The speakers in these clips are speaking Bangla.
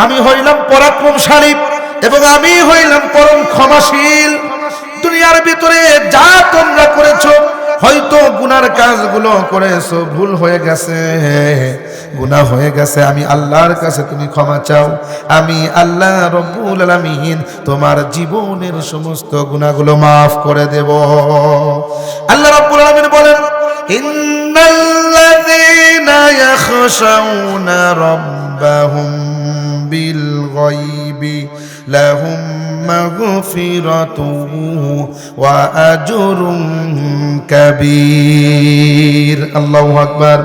আমি হইলাম পরাক্রমশালী এবং আমি হইলাম পরম ক্ষমাশীল। দুনিয়ার ভিতরে যা তোমরা করেছো, হয়তো গুনার কাজগুলো করেছো, ভুল হয়ে গেছে, গুনাহ হয়ে গেছে, আমি আল্লাহর কাছে তুমি ক্ষমা চাও। আমি আল্লাহ রব্বুল আলামিন তোমার জীবনের সমস্ত গুনাহগুলো মাফ করে দেব। আল্লাহ রব্বুল আলামিন বলেন, ইন্নাল্লাযীনা ইয়াখশাউনা রাব্বাহুম বিল গায়বি লাহুম মাগফিরাতুন ওয়া আজরুন কাবীর। আল্লাহু আকবার।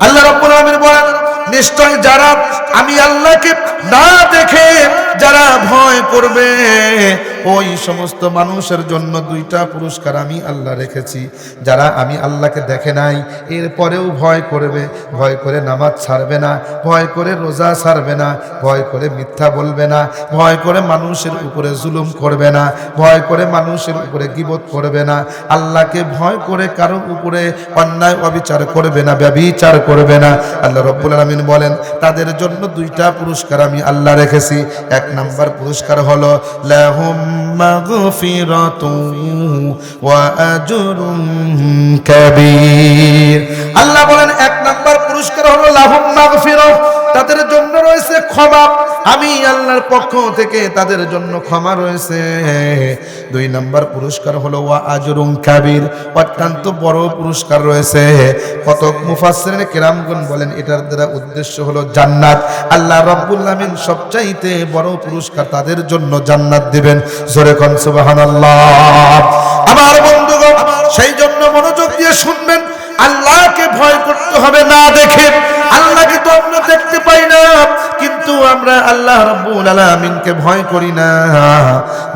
আল্লাহ রাব্বুল আলামিন বলেন, নিশ্চয় যারা আমি আল্লাহকে না দেখে যারা ভয় করবে, ওই সমস্ত মানুষের জন্য দুইটা পুরস্কার আমি আল্লাহ রেখেছি। যারা আমি আল্লাহকে দেখে নাই, এরপরেও ভয় করবে, ভয় করে নামাজ ছাড়বে না, ভয় করে রোজা ছাড়বে না, ভয় করে মিথ্যা বলবে না, ভয় করে মানুষের উপরে জুলুম করবে না, ভয় করে মানুষের উপরে গীবত করবে না, আল্লাহকে ভয় করে কারো উপরে অন্যায় অবিচার করবে না, ব্যভিচার করবে না। আল্লাহ রাব্বুল আলামিন বলেন, তাদের জন্য দুইটা পুরস্কার আমি আল্লাহ রেখেছি। এক নাম্বার পুরস্কার হলো লাহুম মাগফিরাতুন ওয়া আজরুন কাবীর। আল্লাহ বলেন, এক নাম্বার পুরস্কার হলো লাহুম মাগফিরাহ, তাদের জন্য রয়েছে ক্ষমা, আমি আল্লাহর পক্ষ থেকে তাদের জন্য ক্ষমা রয়েছে। দুই নাম্বার পুরস্কার হলো ওয়া আজরুন কাবীর, অত্যন্ত বড় পুরস্কার রয়েছে। কতক মুফাসসিরিন কিরামগণ বলেন, এটার দ্বারা উদ্দেশ্য হলো জান্নাত। আল্লাহ রাব্বুল আলামিন সবচাইতে বড় পুরস্কার তাদের জন্য জান্নাত দিবেন। জোরে কোন সুবহানাল্লাহ। আমার বন্ধুগণ, সেই জন্য মনোযোগ দিয়ে শুনবেন, আল্লাহকে ভয় করতে হবে না দেখে। আল্লাহকে তো আমরা দেখতে পাই না, কিন্তু আমরা আল্লাহ রাব্বুল আলামিনকে ভয় করি না।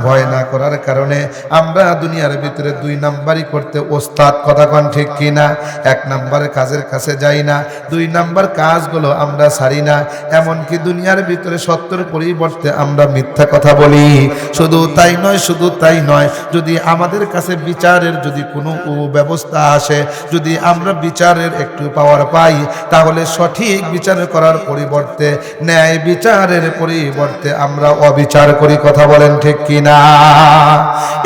ভয় না করার কারণে আমরা দুনিয়ার ভিতরে দুই নাম্বারই করতে ওস্তাদ। কথা কোন ঠিক কিনা? এক নাম্বারের কাজের কাছে যাই না, দুই নাম্বার কাজগুলো আমরা ছাড়ি না। এমনকি দুনিয়ার ভিতরে সত্যের পরিবর্তে আমরা মিথ্যা কথা বলি। শুধু তাই নয়, শুধু তাই নয়, যদি আমাদের কাছে বিচারের যদি কোনো ব্যবস্থা আসে, যদি আমরা বিচারের একটু পাওয়ার পাই, তাহলে সঠিক বিচার করার পরিবর্তে, ন্যায় বিচারের পরিবর্তে আমরা অবিচার করি। কথা বলেন ঠিক কিনা?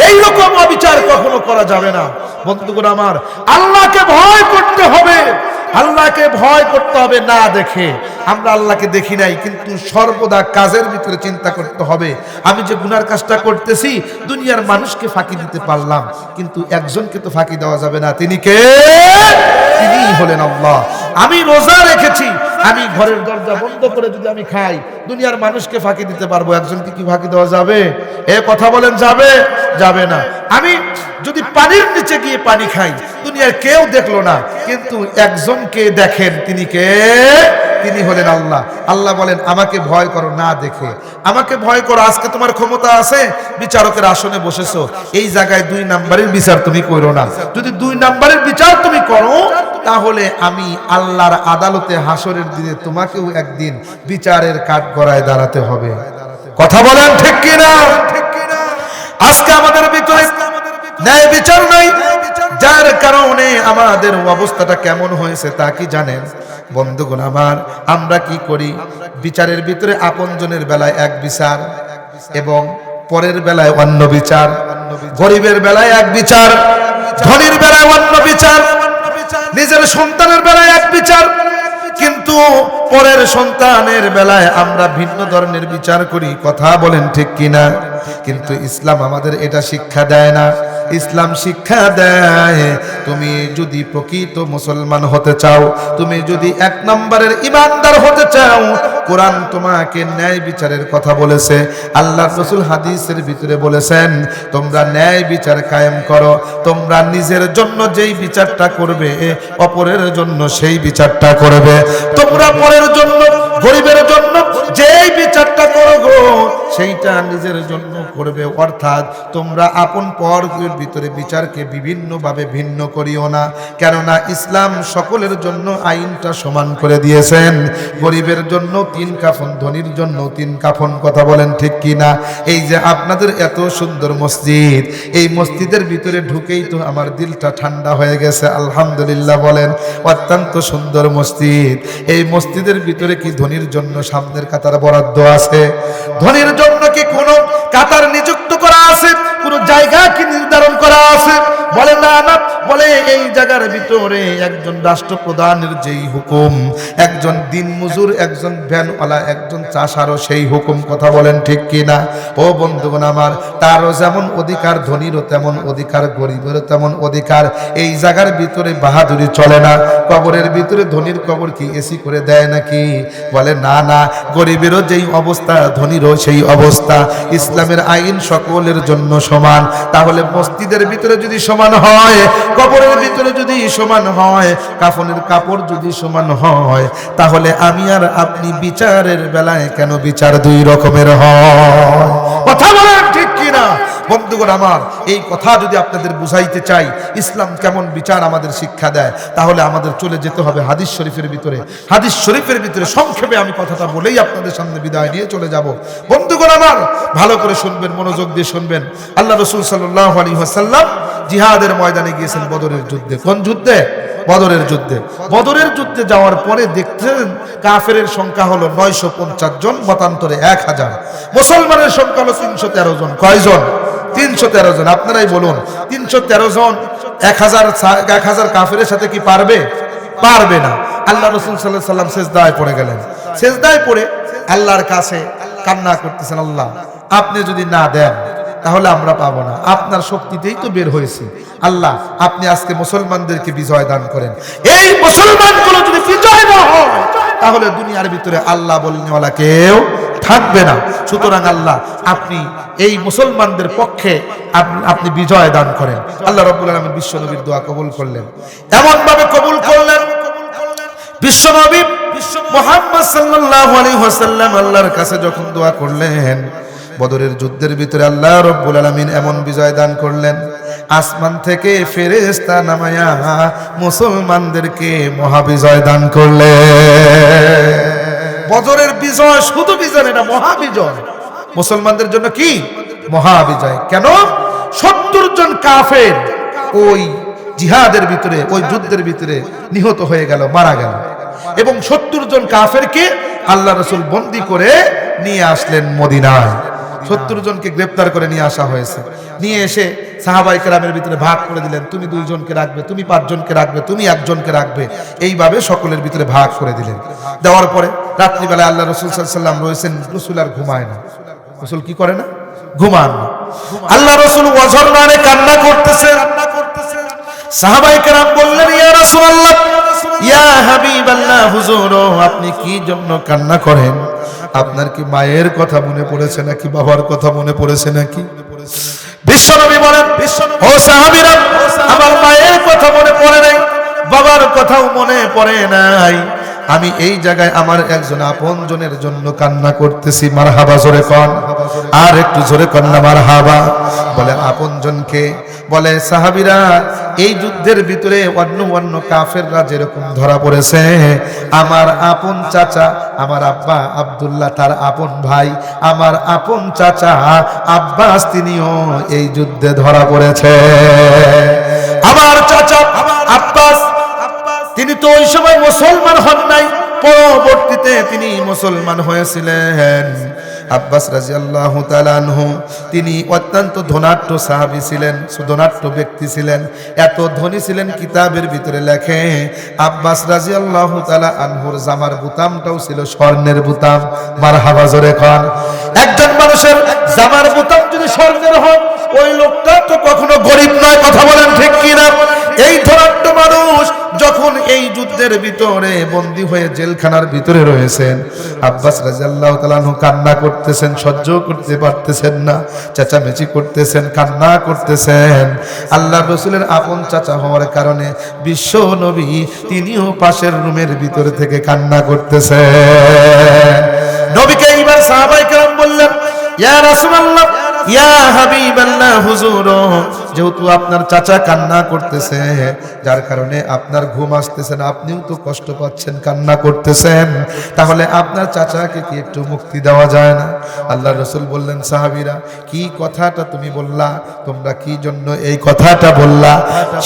এইরকম অবিচার কখনো করা যাবে না। বন্ধুগণ আমার, আল্লাহকে ভয় করতে হবে, আল্লাহকে ভয় করতে হবে না দেখে। আমরা আল্লাহকে দেখি নাই, কিন্তু সর্বদা কাজের ভিতরে চিন্তা করতে হবে, আমি যে গুনার কাজটা করতেছি, দুনিয়ার মানুষকে ফাঁকি দিতে পারলাম, কিন্তু একজনকে তো ফাঁকি দেওয়া যাবে না। তিনি কে? তিনি হলেন আল্লাহ। আমি রোজা রেখেছি, আমি ঘরের দরজা বন্ধ করে যদি আমি খাই, দুনিয়ার মানুষকে ফাঁকি দিতে পারবো, একজনকে কি ফাঁকি দেওয়া যাবে? এ কথা বলেন, যাবে? যাবে না। আমি যদি পানির নিচে গিয়ে পানি খাই, দুনিয়ার কেউ দেখলো না, কিন্তু একজনকে দেখেন, তিনি কে? তিনি হলেন আল্লাহ। আল্লাহ বলেন, আমাকে ভয় করো না দেখে, আমাকে ভয় করো। আজকে তোমার ক্ষমতা আছে, বিচারকের আসনে বসেছো, এই জায়গায় দুই নাম্বারের বিচার তুমি করো না। যদি দুই নাম্বারের বিচার তুমি করো, তাহলে আমি আল্লাহর আদালতে হাসরের দিনে তোমাকেও একদিন বিচারের কাঠগড়ায় দাঁড়াতে হবে। কথা বলেন ঠিক কিনা? আজকে আমাদের ভিতরে ন্যায় বিচার নাই, যার কারণে আমাদের অবস্থাটা কেমন হয়েছে তা কি জানেন? বন্ধুগণ আমার, আমরা কি করি? বিচারের ভিতরে আপনজনের বেলায় এক বিচার এবং পরের বেলায় অন্য বিচার, গরিবের বেলায় এক বিচার, ধনীর বেলায় অন্য বিচার, নিজের সন্তানের বেলায় এক বিচার, কিন্তু পরের সন্তানের বেলায় আমরা ভিন্ন ধরনের বিচার করি। কথা বলেন ঠিক কিনা? কিন্তু ইসলাম আমাদের এটা শিক্ষা দেয় না। ইসলাম শিক্ষা দেয়, তুমি যদি প্রকৃত মুসলমান হতে চাও, তুমি যদি এক নম্বরের ইমানদার হতে চাও, কোরআন তোমাকে ন্যায় বিচারের কথা বলেছে। আল্লাহ রাসূল হাদিসের ভিতরে বলেছেন, তোমরা ন্যায় বিচার কায়েম করো। তোমরা নিজের জন্য যেই বিচারটা করবে, অপরের জন্য সেই বিচারটা করবে। তোমরা পরের জন্য, গরিবের জন্য যেই বিচারটা করো, সেইটা নিজের জন্য করবে। অর্থাৎ তোমরা আপন পরের ভিতরে বিচারকে বিভিন্নভাবে ভিন্ন করিও না, কেননা ইসলাম সকলের জন্য আইনটা সমান করে দিয়েছেন। গরিবের জন্য 3 কাফন, ধনীর জন্য 3 কাফন। কথা বলেন ঠিক কি না? এই যে আপনাদের এত সুন্দর মসজিদ, এই মসজিদের ভিতরে ঢুকেই তো আমার দিলটা ঠান্ডা হয়ে গেছে। আলহামদুলিল্লাহ বলেন, অত্যন্ত সুন্দর মসজিদ। এই মসজিদের ভিতরে কি ধনীর জন্য সামনের কাতার বরাদ্দ আছে? ধনীর জন্য কি কোনো কাতার নিযুক্ত করা আছে? কোনো জায়গা কি নির্ধারণ করা আছে? বলে না, না। বলে এই জায়গার ভিতরে একজন রাষ্ট্রপ্রধানের যেই হুকুম, একজন দিনমজুর, একজন ভ্যানওয়ালা, একজন চাষারও সেই হুকুম। কথা বলেন ঠিক কি না? ও বন্ধুগণ আমার, তারও যেমন অধিকার, ধনীরও তেমন অধিকার, গরিবেরও তেমন অধিকার। এই জায়গার ভিতরে বাহাদুরি চলে না। কবরের ভিতরে ধনীর কবর কি এসি করে দেয় নাকি? বলে না, না। গরিবেরও যেই অবস্থা, ধনীরও সেই অবস্থা। ইসলামের আইন সকলের জন্য সমান। তাহলে মসজিদের ভিতরে যদি সমান হয়, কবরের ভিতরে যদি সমান হয়, কাফনের কাপড় যদি সমান হয়, তাহলে আমি আর আপনি বিচারের বেলায় কেন বিচার 2 রকমের হয়? কথা বলেন ঠিক কিনা বন্ধুগণ আমার? এই কথা যদি আপনাদের বুঝাইতে চাই, ইসলাম কেমন বিচার আমাদের শিক্ষা দেয়, তাহলে আমাদের চলে যেতে হবে হাদিস শরীফের ভিতরে। হাদিস শরীফের ভিতরে সংক্ষেপে আমি কথাটা বলেই আপনাদের সামনে বিদায় নিয়ে চলে যাব। বন্ধুগণ আমার, ভালো করে শুনবেন, মনোযোগ দিয়ে শুনবেন। আল্লাহ রাসূল সাল্লাল্লাহু আলাইহি ওয়াসাল্লাম জিহাদের ময়দানে গিয়েছেন বদরের যুদ্ধে। কোন যুদ্ধে? বদরের যুদ্ধে। বদরের যুদ্ধে যাওয়ার পরে দেখছেন কাফেরের সংখ্যা হলো 950 জন, মতান্তরে 1000। মুসলমানের সংখ্যা হলো 313 জন। কয়জন? 313 জন। আপনারাই বলুন, 313 জন 1000 কাফেরের সাথে কি পারবে? পারবে না। আল্লাহ রাসূল সাল্লাল্লাহু আলাইহি ওয়াসাল্লাম সিজদায় পড়ে গেলেন। সিজদায় পড়ে আল্লাহর কাছে কান্না করতেছেন, আল্লাহ আপনি যদি না দেন তাহলে আমরা পাবো না। আপনার শক্তিতেই তো বের হয়েছি। আল্লাহ আপনি আজকে মুসলমানদেরকে বিজয় দান করেন। এই মুসলমানগুলো যদি বিজয় না হয়, তাহলে দুনিয়ার ভিতরে আল্লাহ বলনেওয়ালা কেউ থাকবে না। সুতরাং আল্লাহ আপনি এই মুসলমানদের পক্ষে আপনি বিজয় দান করেন। আল্লাহ রাব্বুল আলামিন বিশ্বনবীর দোয়া কবুল করলেন। এমন ভাবে কবুল করলেন, বিশ্বনবী মুহাম্মদ সাল্লাল্লাহু আলাইহি ওয়াসাল্লাম আল্লাহর কাছে যখন দোয়া করলেন, বদরের যুদ্ধের ভিতরে আল্লাহ রাব্বুল আলামিন এমন বিজয় দান করলেন, আসমান থেকে ফেরেশতা নামায়া মুসলমানদেরকে মহাবিজয় দান করলেন। বদরের বিজয় শুধু বিজয় না, মহাবিজয়। মুসলমানদের জন্য কি মহাবিজয়? কেন? 70 জন কাফের ওই জিহাদের ভিতরে, ওই যুদ্ধের ভিতরে নিহত হয়ে গেল, মারা গেল। এবং 70 জন কাফেরকে আল্লাহ রাসূল বন্দী করে নিয়ে আসলেন মদিনায়। 70 জনকে গ্রেফতার করে নিয়ে আসা হয়েছে। নিয়ে এসে সাহাবায়ে কেরামের ভিতরে ভাগ করে দিলেন, তুমি 2 জনকে রাখবে, তুমি 5 জনকে রাখবে, তুমি 1 জনকে রাখবে। এইভাবে সকলের ভিতরে ভাগ করে দিলেন। দেওয়ার পরে রাত্রিবেলায় আল্লাহ রাসূল সাল্লাল্লাহু আলাইহি ওয়াসাল্লাম রয়েছেন। রাসূল আর ঘুমায় না। রাসূল কি করে না? ঘুমান না। আল্লাহ রাসূল ওযর মানে কান্না করতেছেন। সাহাবায়ে কেরাম বললেন, ইয়া রাসূলুল্লাহ, ইয়া হাবিবাল্লাহ, হুজুর আপনি কি জন্য কান্না করেন? আপনার কি মায়ের কথা মনে পড়েছে নাকি বাবার কথা মনে পড়েছে নাকি? বিশ্বনবী বলেন, ও সাহাবীরা, আমার মায়ের কথা মনে পড়ে নাই, বাবার কথাও মনে পড়ে নাই। আমি এই জায়গায় আমার একজন আপনজনের জন্য কান্না করতেছি। মারহাবা জোরে কন, আর একটু জোরে কন না মারহাবা। বলে আপনজনকে? বলে সাহাবীরা, এই যুদ্ধের ভিতরে অন্য কাফেররা যেরকম ধরা পড়েছে, আমার আপন চাচা, আমার আব্বা আব্দুল্লাহ, তার আপন ভাই আমার আপন চাচা আব্বাস, তিনিও এই যুদ্ধে ধরা পড়েছে। আমার চাচা আব্বাস, তিনি তো ওই সময় মুসলমান হন নাই, পরবর্তীতে তিনি মুসলমান হয়েছিলেন। আব্বাস রাদিয়াল্লাহু তাআলা আনহু তিনি অত্যন্ত ধনাঢ্য সাহাবী ছিলেন, ধনাঢ্য ব্যক্তি ছিলেন। এত ধনী ছিলেন, কিতাবের ভিতরে লেখে আব্বাস রাদিয়াল্লাহু তাআলা আনহুর জামার বুতামটাও ছিল স্বর্ণের বুতাম। মারহাবা জোরে খান। একজন মানুষের জামার বুতাম যদি স্বর্ণের হয়, ওই লোকটা তো কখনো গরিব নয়। কথা বলেন ঠিক কিনা? এই ধনাঢ্য মানুষ যখন এই যুদ্ধের ভিতরে বন্দী হয়ে জেলখানার ভিতরে রয়েছেন, আব্বাস রাদিয়াল্লাহু তাআলা আনহু কান্না করতেছেন, সহ্য করতে পারতেছেন না, চেঁচামেচি করতেছেন, কান্না করতেছেন। আল্লাহর রাসূলের আপন চাচা হওয়ার কারণে বিশ্ব নবী তিনিও পাশের রুমের ভিতর থেকে কান্না করতেছেন। নবীকে এইবার সাহাবায়ে কেরাম বললেন, ইয়া রাসূলুল্লাহ, ইয়া হাবিবাল্লাহ, হুজুর, যেহেতু আপনার চাচা কান্না করতেছে, যার কারণে আপনার ঘুম আসতেছে না, আপনিও তো কষ্ট পাচ্ছেন, কান্না করতেছেন, তাহলে আপনার চাচাকে কি একটু মুক্তি দেওয়া যায় না? আল্লাহ রাসূল বললেন, সাহাবীরা, কি কথাটা তুমি বললা? তোমরা কি জন্য এই কথাটা বললা?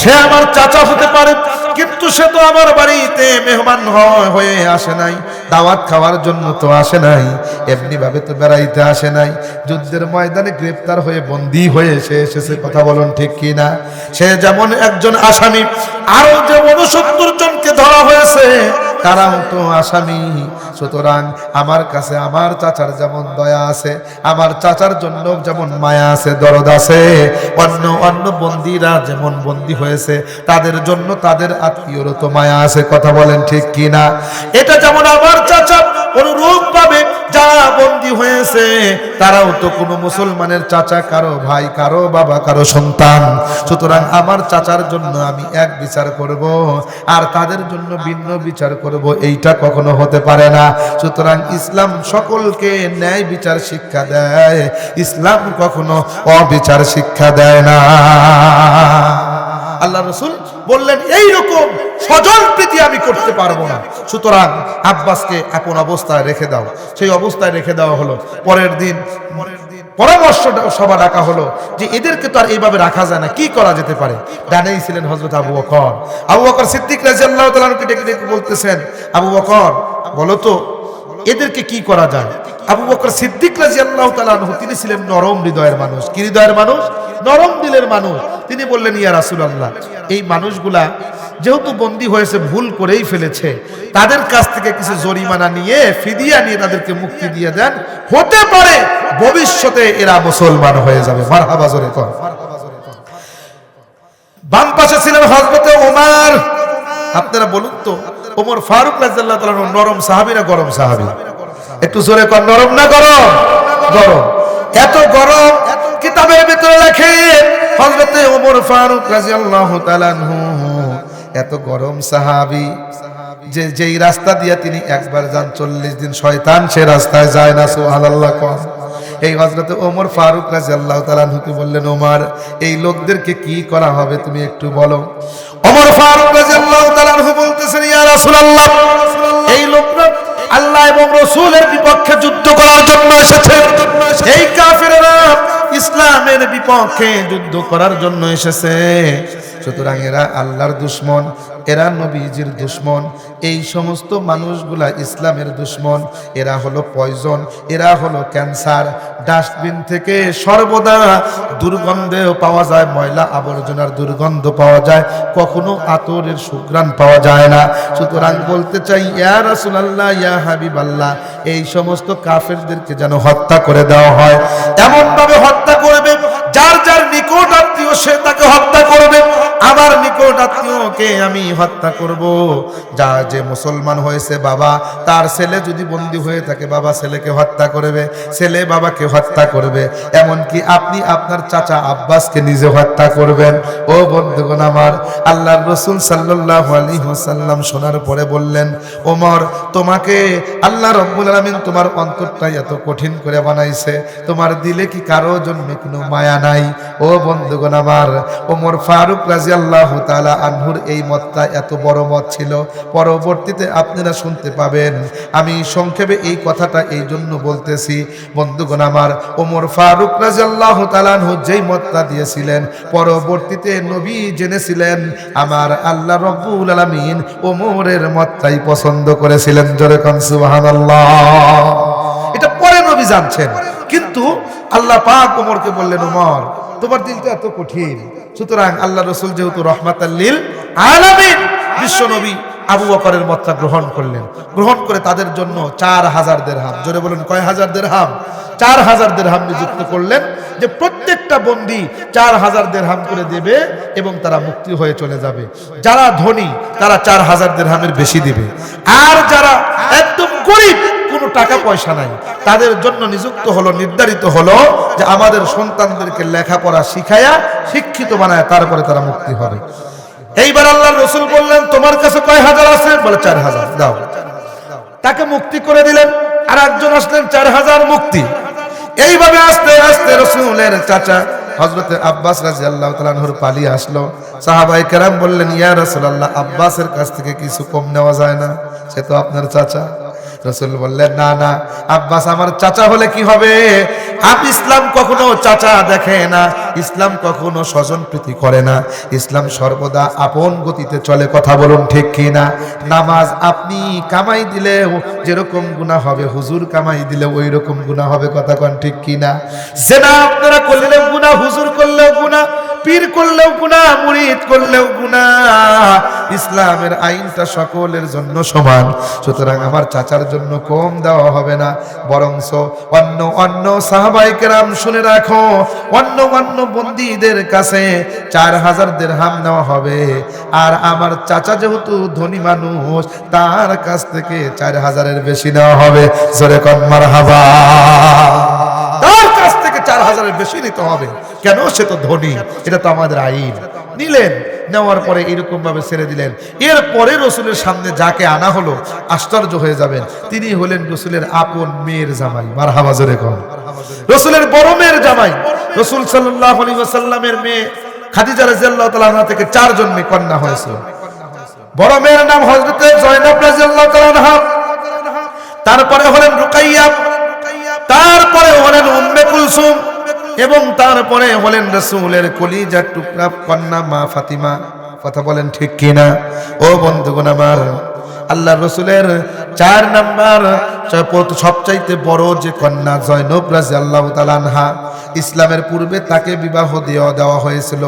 সে আমার চাচা হতে পারে, কিন্তু সে তো আমার বাড়িতে মেহমান হয়ে আসে নাই, দাওয়াত খাওয়ার জন্য তো আসে নাই, এমনি ভাবে তো বেড়াইতে আসে নাই, যুদ্ধের ময়দানে গ্রেফতার হয়ে বন্দী হয়ে সে এসেছে। কথা বলুন ঠিক কি না? সে যেমন একজন আসামি, আরো যে 69 জনকে ধরা হয়েছে তারাও তো আসামি। সুতরাং আমার কাছে আমার চাচার যেমন দয়া আছে, আমার চাচার জন্য যেমন মায়া আছে, দরদ আছে, অন্য অন্য বন্দীরা যেমন বন্দী হয়েছে তাদের জন্য তাদের আত্মীয়রও তো মায়া আছে। কথা বলেন ঠিক কি না? এটা যেমন আমার চাচা অনুরূপ ভাবে যারা বন্দী হয়েছে তারাও তো কোনো মুসলমানের চাচা, কারো ভাই, কারো বাবা, কারো সন্তান। সুতরাং আমার চাচার জন্য আমি এক বিচার করব আর তাদের জন্য ভিন্ন বিচার করব, এইটা কখনো হতে পারে না। সুতরাং ইসলাম সকলকে ন্যায় বিচার শিক্ষা দেয়, ইসলাম কখনো অবিচার শিক্ষা দেয় না। আল্লাহ রাসূল বললেন, এইরকম স্বজন প্রীতি আমি করতে পারবো না, সুতরাং আব্বাসকে আপন অবস্থায় রেখে দাও। সেই অবস্থায় রেখে দেওয়া হলো। পরের দিন পরামর্শ সভা ডাকা হলো যে এদেরকে তো আর এইভাবে রাখা যায় না, কি করা যেতে পারে? ডানেই ছিলেন হযরত আবু বকর। আবু বকর সিদ্দিক রাদিয়াল্লাহু তাআলা আনহুকে ডেকে ডেকে বলতেছেন, আবু বকর বলো তো এদেরকে কি করা যায়? আবু বকর সিদ্দিক রাদিয়াল্লাহু তাআলা আনহু তিনি ছিলেন নরম হৃদয়ের মানুষ। কি হৃদয়ের মানুষ? নরম দিলের মানুষ। তিনি বললেন, ইয়া রাসূলুল্লাহ, এই মানুষগুলা যেহেতু বন্দী হয়েছে, ভুল করেই ফেলেছে, তাদের কাছ থেকে কিছু জরিমানা নিয়ে, ফিদিয়া নিয়ে তাদেরকে মুক্তি দিয়ে দেন, হতে পারে ভবিষ্যতে এরা মুসলমান হয়ে যাবে। মারহাবা জোরে কর। বাম পাশে ছিলেন হযরত ওমর। আপনারা বলুন তো, ওমর ফারুক রাদিয়াল্লাহু তাআলা নরম সাহাবী না গরম সাহাবী? একটু জোরে কর, নরম না গরম? গরম। এত গরম কিতাবের ভিতরে লেখে হযরত ওমর ফারুক রাদিয়াল্লাহু তাআলা আনহু এত গরম সাহাবী যে যেই রাস্তা দিয়ে তিনি একবার যান 40 দিন শয়তান সে রাস্তায় যায় না। সুবহানাল্লাহ। এই হযরত ওমর ফারুক রাদিয়াল্লাহু তাআলা আনহুকে বললেন, ওমর, এই লোকদেরকে কি করা হবে তুমি একটু বলো। ওমর ফারুক রাদিয়াল্লাহু তাআলা আনহু বলতেছেন, ইয়া রাসূলুল্লাহ, এই লোকরা আল্লাহ এবং রাসূলের বিপক্ষে যুদ্ধ করার জন্য এসেছে। এই কাফিররা ইসলামের বিপক্ষে যুদ্ধ করার জন্য এসেছে। সুতরাং এরা আল্লাহর দুশমন, এরা নবীজির দুশমন। এই সমস্ত মানুষগুলা ইসলামের দুশমন। এরা হলো পয়জন, এরা হলো ক্যান্সার। ডাস্টবিন থেকে সর্বদা দুর্গন্ধেও পাওয়া যায়, ময়লা আবর্জনার দুর্গন্ধ পাওয়া যায়, কখনো আতরের সুঘ্রাণ পাওয়া যায় না। সুতরাং বলতে চাই, ইয়া রাসূলুল্লাহ, ইয়া হাবিবাল্লাহ, এই সমস্ত কাফেরদেরকে যেন হত্যা করে দেওয়া হয়। এমন ভাবে হত্যা করবে, যার যার নিকট আত্মীয় সে তাকে হত্যা করবে। আমার নিকট আত্মীয়কে আমি হত্যা করব। যা যে মুসলমান হয়েছে বাবা, তার ছেলে যদি বন্দী হয়ে থাকে, বাবা ছেলেকে হত্যা করবে, ছেলে বাবাকে হত্যা করবে। এমনকি আপনি আপনার চাচা আব্বাসকে নিজে হত্যা করবেন। ও বন্ধুগণ আমার, আল্লাহর রাসূল সাল্লাল্লাহু আলাইহি ওয়াসাল্লাম শোনার পরে বললেন, ওমর, তোমাকে আল্লাহ রাব্বুল আলামিন তোমার অন্তরটাই এত কঠিন করে বানাইছে, তোমার দিলে কি কারো জন্য কোনো মায়া নাই? ও বন্ধুগণ আমার, ওমর ফারুক রাদিয়াল্লাহু তাআলা আনহুর এই মতটা এত বড় মত ছিল। পরবর্তীতে আপনারা শুনতে পাবেন। আমি সংক্ষেপে এই কথাটা এই জন্য বলতেছি, বন্ধুগণ আমার, ওমর ফারুক রাদিয়াল্লাহু তাআলা আনহু যেই মতটা দিয়েছিলেন, পরবর্তীতে নবী জেনেছিলেন আমার আল্লাহ রাব্বুল আলামিন ওমরের মতটাই পছন্দ করেছিলেন। জোরে কোন সুবহানাল্লাহ। এটা পরে নবী জানছেন, কিন্তু আল্লাহ পাক ওমরকে বললেন, ওমর, তোমার দিলটা এত কঠিন। সুতরাং আল্লাহ রাসূল যেহেতু রাহমাতাল লিল আলামিন, বিশ্ব নবী আবু বকরের মতটা গ্রহণ করলেন। গ্রহণ করে তাদের জন্য 4000 দিরহাম, জোরে বলুন কয় হাজার দিরহাম? 4000 দিরহাম নিযুক্ত করলেন, যে প্রত্যেকটা বন্দী 4000 দিরহাম করে দেবে এবং তারা মুক্তি হয়ে চলে যাবে। যারা ধনী তারা 4000 দিরহামের বেশি দিবে, আর যারা একদম গরিব, কোনো টাকা পয়সা নাই, তাদের জন্য নিযুক্ত হলো, নির্ধারিত হলো যে আমাদের সন্তানদেরকে লেখাপড়া শিখায়া শিক্ষিত বানায় তারপরে তারা মুক্তি হবে। এইবার আল্লাহর রাসূল বললেন, তোমার কাছে কয় হাজার আছে? বলে 4000 দাও। তাকে মুক্তি করে দিলেন। আর একজন আসলেন, 4000 মুক্তি। এইভাবে আস্তে আস্তে রাসূলের চাচা হযরতে আব্বাস রাদিয়াল্লাহু তাআলা আনহুর পালি আসলো। সাহাবায়ে কেরাম বললেন, ইয়া রাসূলুল্লাহ, আব্বাসের কাছ থেকে কিছু কম নেওয়া যায় না? সে তো আপনার চাচা। রাসূল বললেন, না না, আব্বাস আমার চাচা হলে কি হবে? ইসলাম কখনো চাচা দেখে না, ইসলাম কখনো স্বজন প্রীতি করে না, ইসলাম সর্বদা আপন গতিতে চলে। কথা বলুন ঠিক কি না? নামাজ আপনি কামাই দিলেও যেরকম গুনাহ হবে, হুজুর কামাই দিলে ওই রকম গুনাহ হবে। কথা কোন ঠিক কি না? জিনা আপনারা করলেও গুনাহ, হুজুর করলেও গুনাহ, পীর করলেও গুনাহ, মুরিদ করলেও গুনাহ। ইসলামের আইনটা সকলের জন্য সমান। সুতরাং আমার চাচার জন্য কম দেওয়া হবে না, বরংস অন্য সাহাবায়ে কেরাম শুনে রাখো, অন্য বন্দীদের কাছে 4000 দিরহাম নেওয়া হবে। আর আমার চাচা যেহেতু ধনী মানুষ, তার কাছ থেকে 4000-এর বেশি নেওয়া হবে। জোরে কোন মারহাবা। তার কাছ থেকে 4000-এর বেশি নিতে হবে। কেন? সে তো ধনী, এটা তো আমাদের আইন। নিলেন, নেওয়ার পরে এরকম ভাবে ছেড়ে দিলেন। এরপরে রসুলের সামনে যাকে আনা হলো, আশ্চর্য হয়ে যাবেন, তিনি হলেন রসুলের আপন মেয়ের জামাই। মারহাবা জোরে কোন। রসুলের বড় মেয়ের জামাই, রসুল সাল্লাল্লাহু আলাইহি ওয়াসাল্লামের মেয়ে খাদিজা রাদিয়াল্লাহু তাআলা আনহা থেকে 4 জন মেয়ে কন্যা হয়েছিল। বড় মেয়ের নাম হযরতে জয়নব রাদিয়াল্লাহু তাআলা আনহা, তারপরে হলেন রুকাইয়া, তারপরে হলেন উম্মে কুলসুম, এবং তারপরে হলেন রাসূলের কলিজার টুকরা কন্যা মা ফাতিমা। কথা বলেন ঠিক কিনা? ও বন্ধুগণ আমার, আল্লাহর রাসূলের 4 নাম্বার সবচাইতে বড় যে কন্যা জয়নব রাদিয়াল্লাহু তাআলা আনহা, ইসলামের পূর্বে তাকে বিবাহ দেওয়া হয়েছিল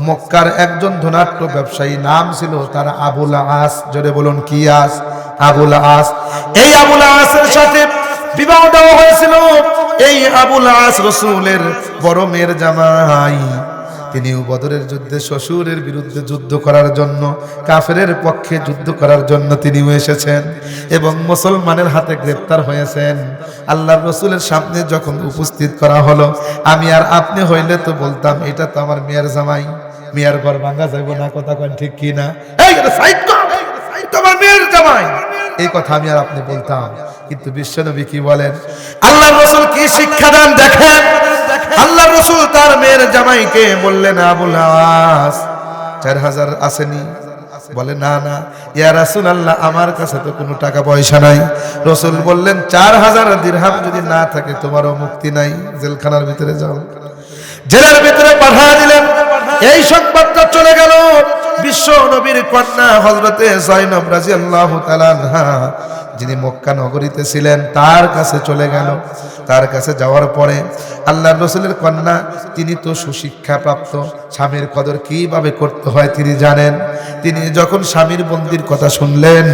মক্কার একজন ধনাঢ্য ব্যবসায়ী, নাম ছিল তার আবুল আস। জোরে বলুন কি আস? আবুল আস। এই আবুল আসের সাথে বিবাহ দেওয়া হয়েছিল। এই আবুল আস রাসূলের বড় মেয়ের জামাই। তিনি বদরের যুদ্ধে শ্বশুরের বিরুদ্ধে যুদ্ধ করার জন্য, কাফেরের পক্ষে যুদ্ধ করার জন্য তিনিও এসেছেন এবং মুসলমানের হাতে গ্রেফতার হয়েছেন। আল্লাহর রাসূলের সামনে যখন উপস্থিত করা হলো, আমি আর আপনি হইলে তো বলতাম, এটা তো আমার মেয়ের জামাই, মেয়ের ঘর ভাঙা যাইব না। কথা কন ঠিক কি না? এই সাইড কর, তোমার মেয়ের জামাই, এই কথা আমি আর আপনি বলতাম। কিন্তু বিশ্বনবী কি বলেন, আল্লাহর রাসূল কি শিক্ষা দেন দেখেন। আল্লাহর রাসূল তার মেয়ের জামাইকে বললেন, আবুল আস 4000 আসেনি? বলে না না ইয়া রাসূলুল্লাহ, আমার কাছে তো কোনো টাকা পয়সা নাই। রাসূল বললেন, 4000 দিরহাম যদি না থাকে তোমারও মুক্তি নাই, জেলখানার ভিতরে যাও। জেলের ভিতরে পাঠিয়ে দিলেন। এই সংবাদটা চলে গেল বিশ্ব নবীর কন্যা হযরতে জয়নব রাদিয়াল্লাহু তাআলা আনহা, যিনি মক্কা নগরীতে ছিলেন, তার কাছে চলে গেল। তার কাছে যাওয়ার পরে আল্লাহর রাসূলের কন্যা, তিনি তো সুশিক্ষা প্রাপ্ত, স্বামীর কদর কিভাবে করতে হয় তিনি জানেন। তিনি যখন স্বামীর বন্দির কথা শুনলেন,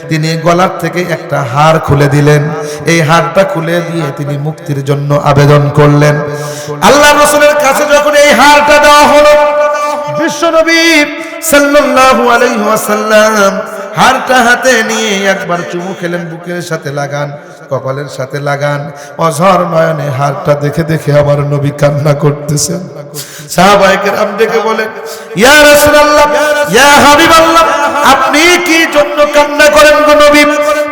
তিনি গলার থেকে একটা হার খুলে দিলেন। এই হারটা খুলে দিয়ে তিনি মুক্তির জন্য আবেদন করলেন। আল্লাহর রাসূলের কাছে যখন এই হারটা দেওয়া হলো, বিশ্বনবী সাল্লাল্লাহু আলাইহি ওয়াসাল্লাম হারটা হাতে নিয়ে একবার চুমু খেলেন, বুকের সাথে লাগান, কপালের সাথে লাগান। অঝর নয়নে হারটা দেখে দেখে আমার নবী কান্না করতেছেন। সাহাবায়ে কেরাম ডেকে বলেন, ইয়া রাসূলুল্লাহ, ইয়া হাবিবাল্লাহ, আপনি কি জন্য কান্না করেন গো নবী?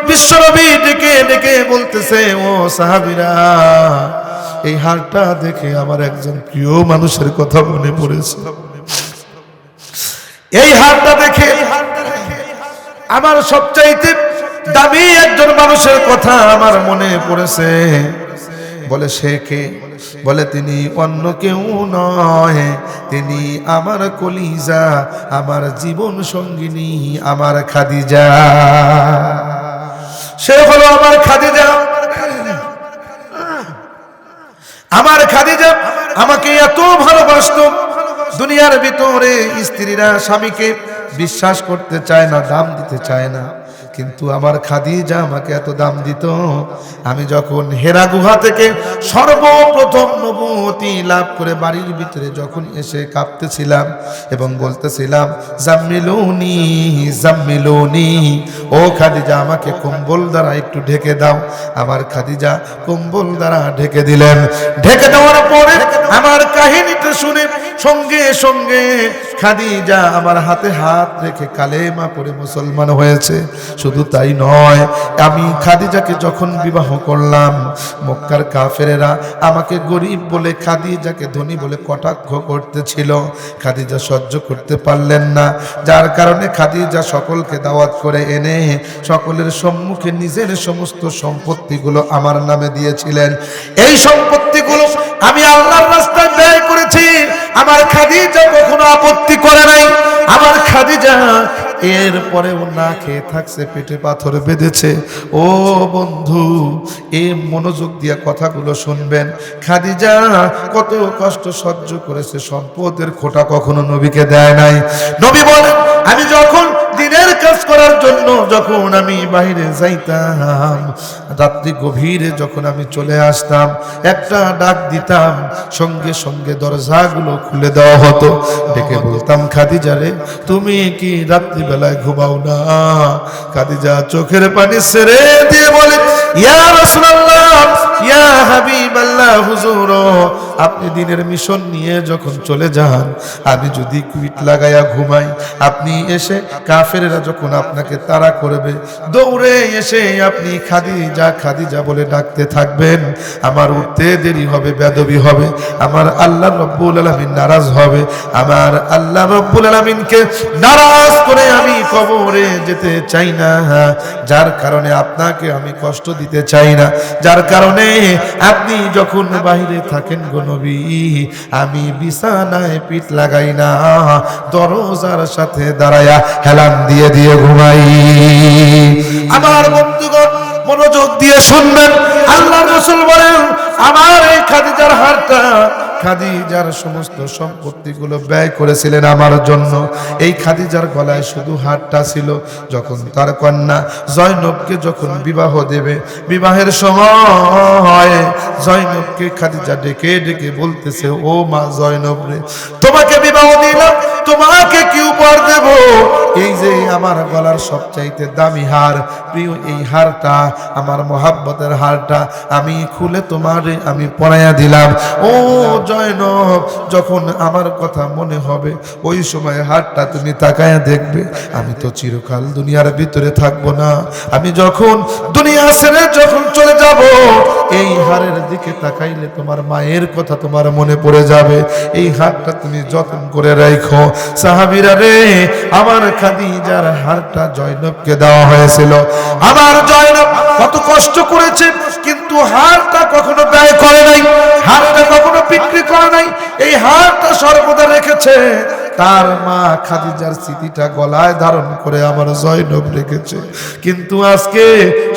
বিশ্বনবী ডেকে ডেকে বলতেছে, ও সাহাবীরা, এই হারটা দেখে আমার একজন প্রিয় মানুষের কথা মনে পড়েছে। এই হারটা দেখে আমার সবচাইতে দামি একজন মানুষের কথা আমার মনে পড়েছে। বলে সে কে? বলে তিনি অন্য কেউ নয়, তিনি আমার কলিজা, আমার জীবন সঙ্গিনী, আমার খাদিজা। সে হলো আমার খাদিজা। আমার খাদিজা আমাকে এত ভালোবাসতো, দুনিয়ার ভিতরে স্ত্রীরা স্বামীকে বিশ্বাস করতে চায় না, দাম দিতে চায় না, কিন্তু আমার খাদিজা আমাকে এত দাম দিত। আমি যখন হেরা গুহা থেকে সর্বপ্রথম নবুয়তি লাভ করে বাড়ির ভিতরে যখন এসে কাঁপতেছিলাম এবং বলতেছিলাম, জাম্মিলুনি জাম্মিলুনি, ও খাদিজা আমাকে কম্বল দ্বারা একটু ঢেকে দাও, আমার খাদিজা কম্বল দ্বারা ঢেকে দিলেন। ঢেকে দেওয়ার পরে আমার কাহিনীটা শুনে সঙ্গে সঙ্গে খাদিজা আমার হাতে হাত রেখে কালেমা পড়ে মুসলমান হয়েছে। শুধু তাই নয়, আমি খাদিজাকে যখন বিবাহ করলাম, মক্কার কাফেরেরা আমাকে গরিব বলে খাদিজাকে ধনী বলে কটাক্ষ করতেছিল। খাদিজা সহ্য করতে পারলেন না, যার কারণে খাদিজা সকলকে দাওয়াত করে এনে সকলের সম্মুখে নিজের সমস্ত সম্পত্তিগুলো আমার নামে দিয়েছিলেন। এই সম্পত্তিগুলো আমি আল্লাহর রাস্তায় ব্যয় করেছি। আমার খাদিজা কখনো আপত্তি করে নাই। আমার খাদিজা এরপরেও না খেয়ে থাকছে, পেটে পাথর বেঁধেছে। ও বন্ধু, এই মনোযোগ দিয়া কথাগুলো শুনবেন। খাদিজা কত কষ্ট সহ্য করেছে, সম্পদের খোঁটা কখনো নবীকে দেয় নাই। নবী বলেন, আমি যখন দিনের কাজ করার জন্য যখন আমি বাইরে যাইতাম, রাত্রি গভীরে যখন আমি চলে আসতাম, একটা ডাক দিতাম, সঙ্গে সঙ্গে দরজাগুলো খুলে দেওয়া হতো। ডেকে বলতাম, খাদিজা রে, তুমি কি রাত্রি বেলায় ঘুমাও না? খাদিজা চোখের পানি ছেড়ে দিয়ে বলে, ইয়া রাসূলুল্লাহ, ইয়া হাবিবাল্লাহ, হুজুর, আপনি দিনের মিশন নিয়ে যখন চলে যান, আমি যদি কুইট লাগায়া ঘুমাই, আপনি এসে কাফেরেরা যখন আপনাকে তাড়া করবে, দৌড়ে এসে আপনি খাদিজা খাদিজা বলে ডাকতে থাকবেন। আমার উঠতে দেরি হবে, বেদবি হবে, আমার আল্লাহ রব্বুল আলামিন নারাজ হবে। আমার আল্লাহ রব্বুল আলামিনকে নারাজ করে আমি কবরে যেতে চাই না, যার কারণে আপনাকে আমি কষ্ট দিতে চাই না, যার কারণে আপনি যখন বাইরে থাকেন গো নবী, আমি বিছানায় পিঠ লাগাই না, দরজার সাথে দাঁড়ায়া হেলান দিয়ে দিয়ে ঘুমাই। আমার বন্ধুগণ মনোযোগ দিয়ে শুনবেন, আল্লাহর রাসূল বলেন, আমার এই খাদিজার হারটা, খাদিজার সমস্ত সম্পত্তিগুলো ব্যয় করেছিলেন আমার জন্য। এই খাদিজার গলায় শুধু হারটা ছিল। যখন তার কন্যা জয়নবকে যখন বিবাহ দেবে, বিবাহের সময় জয়নবকে খাদিজা ডেকে ডেকে বলতেছে, ও মা জয়নব রে, তোমাকে বিবাহ দিলাম, তোমাকে কি উপহার দেব? এই যে আমার গলার সবচাইতে দামি হার, প্রিয় এই হারটা, আমার মহাব্বতের হারটা আমি খুলে তোমারে আমি পরাইয়া দিলাম। ও জয়নব, যখন আমার কথা মনে হবে, ওই সময় হারটা তুমি তাকায়া দেখবে। আমি তো চিরকাল দুনিয়ার ভিতরে থাকবো না, আমি যখন দুনিয়া ছেড়ে যখন চলে যাব, এই হারের দিকে তাকাইলে তোমার মায়ের কথা তোমার মনে পড়ে যাবে। এই হারটা তুমি যত্ন করে রাখো। সাহাবীরা রে, আমার খাদিজার হারটা জয়নবকে দেওয়া হয়েছিল। আমার জয়নব কত কষ্ট করেছে, কিন্তু হারটা কখনো ব্যয় করে নাই, হারটা কখনো বিক্রি করে নাই। এই হারটা সর্বদা রেখেছে। তার মা খাদিজার স্মৃতিটা গলায় ধারণ করে আমার জয়নব রেখেছে। কিন্তু আজকে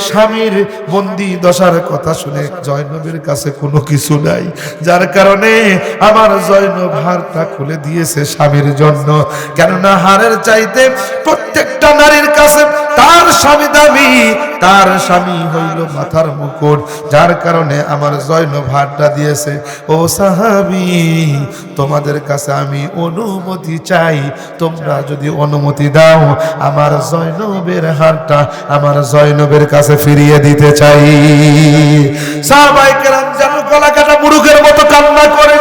স্বামীর বন্দি দশার কথা শুনে জয়নবের কাছে কোনো কিছু নাই, যার কারণে আমার জয়নব হারটা খুলে দিয়েছে স্বামীর জন্য। কেননা হারের চাইতে প্রত্যেকটা নারীর কাছে তার স্বামী দাবি, তার স্বামী হইল মাথার মুকুট, যার কারণে আমার জয়নব হারটা দিয়েছে। ও সাহাবী, তোমাদের কাছে আমি অনুমতি চাই, তোমরা যদি অনুমতি দাও, আমার জয়নবের হারটা আমার জয়নবের কাছে ফিরিয়ে দিতে চাই। সাহাবায়ে কেরাম যেন গলা কাটা মুরুগের মতো কান্না করে।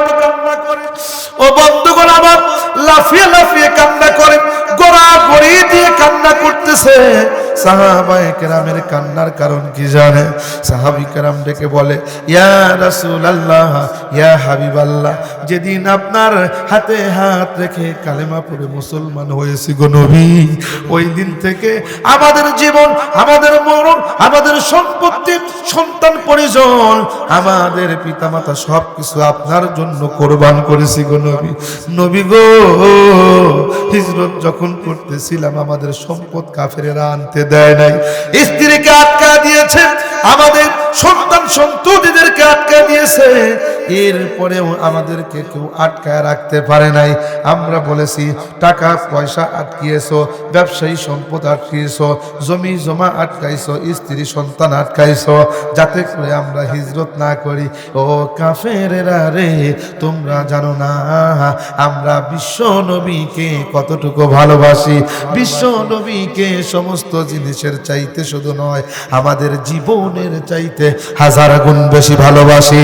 ও বন্ধুগণ আমার, লাফিয়ে লাফিয়ে কান্না করে, গলা গড়িয়ে দিয়ে কান্না করতেছে। সাহাবায়ে কেরামের কান্নার কারণ কি জানে? সাহাবী কেরাম ডেকে বলে, ইয়া রাসূলুল্লাহ, ইয়া হাবিবাল্লাহ, যেদিন আপনার হাতে হাত রেখে কালেমা পড়ে মুসলমান হয়েছি গো নবী, ওই দিন থেকে আমাদের জীবন, আমাদের মরণ, আমাদের সম্পত্তি, সন্তান পরিজন, আমাদের পিতামাতা সবকিছু আপনার জন্য কোরবান করেছি গো নবী। নবী গো, হিজরত যখন করতেছিলাম আমাদের সম্পদ কাফেরেরা আনতে দেয় নাই, স্ত্রীকে আটকা দিয়েছে, আমাদের সন্তান সন্ততিদেরকে আটকা দিয়েছে, এরপরেও আমাদেরকে কেউ আটকায় রাখতে পারে নাই। আমরা বলেছি টাকা পয়সা আটকিয়েছো, ব্যবসায়ী সম্পদ আটকিয়েছো, জমি জমা আটকাইছো, স্ত্রী সন্তান আটকাইছো, যাতে করে আমরা হিজরত না করি। ও কাফেরেরা রে, তোমরা জানো না আমরা বিশ্ব নবীকে কতটুকু ভালোবাসি। বিশ্ব নবীকে সমস্ত জিনিসের চাইতে শুধু নয়, আমাদের জীবনের চাইতে হাজার গুণ বেশি ভালোবাসি।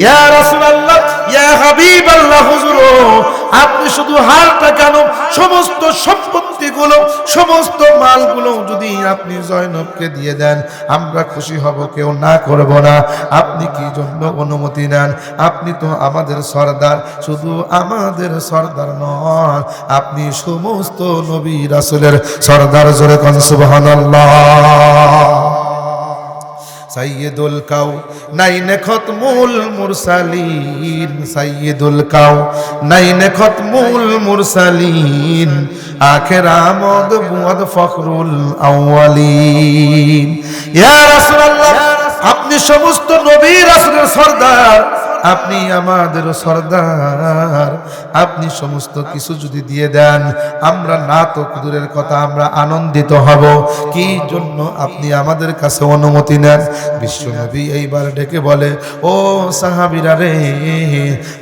ইয়া রাসূলুল্লাহ, ইয়া হাবিবাল্লাহ হুজুর, আপনি শুধু হারটা কেন, সমস্ত সম্পত্তিগুলো, সমস্ত মালগুলো যদি আপনি জয়নবকে দিয়ে দেন আমরা খুশি হব, কেউ না করব না। আপনি কি জন্য অনুমতি নেন? আপনি তো আমাদের সরদার, শুধু আমাদের সরদার নন, আপনি সমস্ত নবী রাসূলের সরদার। জোরে কোন সুবহানাল্লাহ। সাইয়্যিদুল কাউনাইন খতমুল মুরসালিন, সাইয়্যিদুল কাউনাইন খতমুল মুরসালিন, আখির আমদ বুয়াদ ফখরুল আউয়ালিন। ইয়া রাসূলুল্লাহ, আপনি সমস্ত নবী রাসূলের সরদার, আপনি আমাদের সরদার, আপনি সমস্ত কিছু যদি দিয়ে দেন আমরা না তো দূরের কথা আমরা আনন্দিত হব। কি জন্য আপনি আমাদের কাছে অনুমতি নেন? বিশ্বনবী এইবার ডেকে বলে, ও সাহাবীরা রে,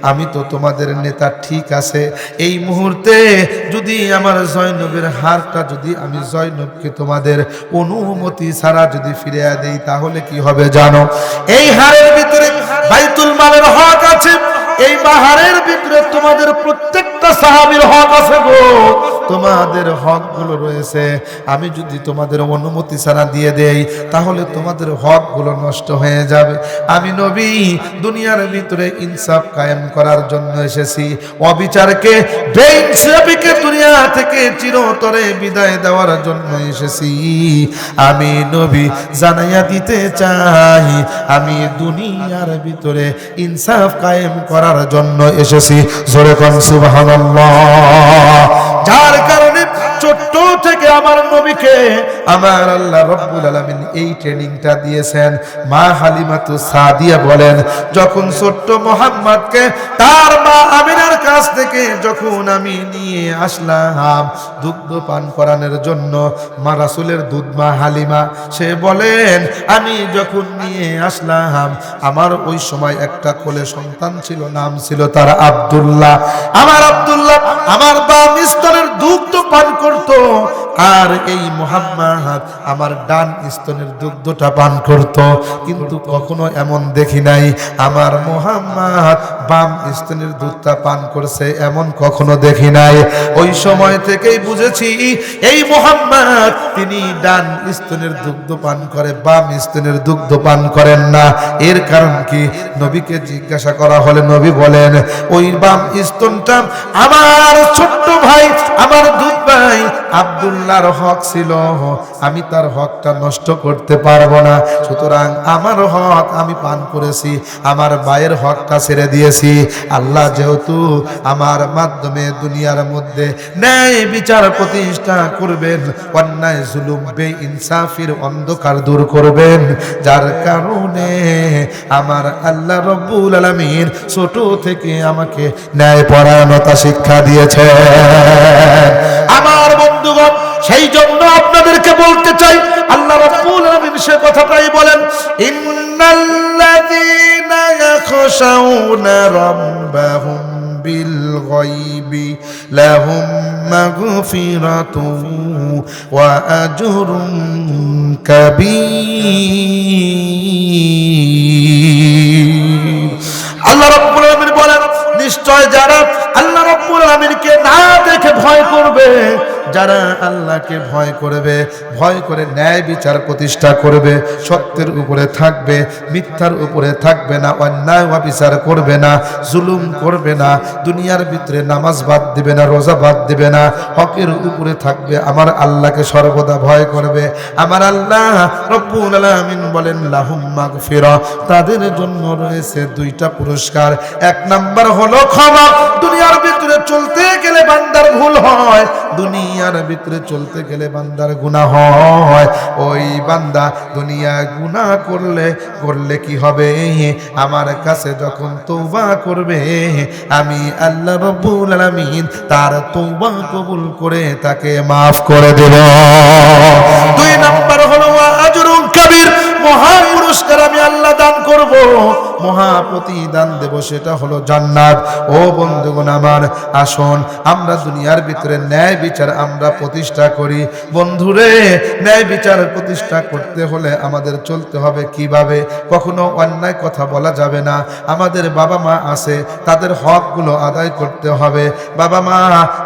আমি তো তোমাদের নেতা, ঠিক আছে, এই মুহূর্তে যদি আমার জয়নবের হারটা যদি আমি জয়নবকে তোমাদের অনুমতি ছাড়া যদি ফিরিয়ে দেই তাহলে কি হবে জানো? এই হারের ভিতরে বাইতুল মালের হক আছে, এই মাহারের ভিতরে তোমাদের প্রত্যেকটা সাহাবীর হক আছে গো, তোমাদের হকগুলো রয়েছে। আমি যদি তোমাদের অনুমতি ছাড়া দিয়ে দেই তাহলে তোমাদের হকগুলো নষ্ট হয়ে যাবে। আমি নবী দুনিয়ার ভিতরে ইনসাফ কায়েম করার জন্য এসেছি, অবিচারকে, বেইনসাফিকে দুনিয়া থেকে চিরতরে বিদায় দেওয়ার জন্য এসেছি। আমি নবী জানাইয়া দিতে চাই আমি দুনিয়ার ভিতরে ইনসাফ কায়েম করার জন্য এসেছি। জোরে কোন সুবহানাল্লাহ। যার কারণে ছোট্ট থেকে আমার নবীকে আমার আল্লাহ রাব্বুল আলামিন এই ট্রেনিংটা দিয়েছেন। মা হালিমাতু সাদিয়া বলেন, যখন ছোট্ট মুহাম্মদকে তার মা আমিনার কাছ থেকে যখন আমি নিয়ে আসলাম দুগ্ধ পান করানোর জন্য, মা রাসূলের দুধ মা হালিমা সে বলেন, আমি যখন নিয়ে আসলাম আমার ওই সময় একটা কোলে সন্তান ছিল, নাম ছিল তার আব্দুল্লাহ। আমার আব্দুল্লাহ আমার বাম স্তনের দুগ্ধ পান করত, আর এই মুহাম্মদ আমার ডান স্তনের দুগ্ধটা পান করত। কিন্তু কখনো এমন দেখি নাই আমার মুহাম্মদ বাম স্তনের দুধটা পান করছে, এমন কখনো দেখি নাই। ওই সময় থেকেই বুঝেছি এই মুহাম্মদ তিনি ডান স্তনের দুগ্ধ পান করে, বাম স্তনের দুগ্ধ পান করেন না। এর কারণ কি? নবীকে জিজ্ঞাসা করা হলে নবী বলেন, ওই বাম স্তনটা আমার ছোট্ট ভাই, আমার দুধ ভাই আব্দুল্লাহর হক ছিল, আমি তার হকটা নষ্ট করতে পারবো না, সুতরাং আমার হক আমি পান করেছি, আমার ভাইয়ের হকটা ছেড়ে দিয়েছি। আল্লাহ যেহেতু আমার মাধ্যমে দুনিয়ার মধ্যে ন্যায় বিচার প্রতিষ্ঠা করবেন, অন্যায় জুলুম বেইনসাফির অন্ধকার দূর করবেন, যার কারণে আমার আল্লাহ রব্বুল আলামিন ছোট থেকে আমাকে ন্যায় পরায়ণতা শিক্ষা দিয়েছে। আমার বন্ধুগণ, সেই জন্য আপনাদেরকে বলতে চাই, আল্লাহ রাব্বুল আলামিন সে কথাটাই বলেন, ইন্নাল্লাযীনা ইয়াখশাউনা রাব্বাহুম বিল গায়বি লাহুম মাগফিরাতুন ওয়া আজরুন কাবীর। আল্লাহ রাব্বুল আলামিন বলেন, নিশ্চয় যারা আল্লাহ রাব্বুল আলামিনকে না দেখে ভয় করবে, যারা আল্লাহকে ভয় করবে, ভয় করে ন্যায় বিচার প্রতিষ্ঠা করবে, সত্যের উপরে থাকবে, মিথ্যার উপরে থাকবে না, অন্যায় অবিচার করবে না, জুলুম করবে না, দুনিয়ার ভিতরে নামাজ বাদ দিবে না, রোজা বাদ দিবে না, হকের উপরে থাকবে, আমার আল্লাহকে সর্বদা ভয় করবে, আমার আল্লাহ রব্বুল আলামিন বলেন লাহুম মাগফিরা, তাদের জন্য রয়েছে দুইটা পুরস্কার। এক নাম্বার হলো ক্ষমা। দুনিয়ার ভিতরে চলতে গেলে বান্দার ভুল হয়, দুনিয়ার ভিতরে চলতে গেলে বান্দার গুনাহ হয়। ওই বান্দা দুনিয়া গুনাহ করলে কি হবে? আমার কাছে যখন তওবা করবে আমি আল্লাহ রাব্বুল আলামিন তার তওবা কবুল করে তাকে maaf করে দেব। দুই নাম্বার হলো আজরুন কাবীর, মহা পুরস্কার আমি আল্লাহ দান করব। মহা প্রতিদান দেব, সেটা হলো জান্নাত। ও বন্ধুগণ আমার, আসুন আমরা দুনিয়ার ভিতরে ন্যায় বিচার আমরা প্রতিষ্ঠা করি। বন্ধুরে, ন্যায় বিচার প্রতিষ্ঠা করতে হলে আমাদের চলতে হবে কিভাবে? কখনো অন্যায় কথা বলা যাবে না। আমাদের বাবা মা আছে, তাদের হকগুলো আদায় করতে হবে। বাবা মা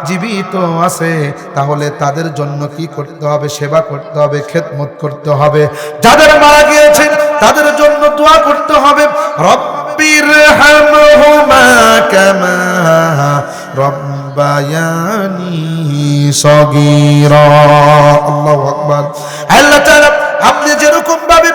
জীবিত আছে, তাহলে তাদের জন্য কি করতে হবে? সেবা করতে হবে, খেদমত করতে হবে। যাদের মারা গিয়েছেন তাদের জন্য দোয়া করতে হবে। রব্বির হামহুমা কামা রব্বায়ানি সগীরা। আল্লাহু আকবার। আল্লাহ তাআলা আপনি যেরকম ভাবে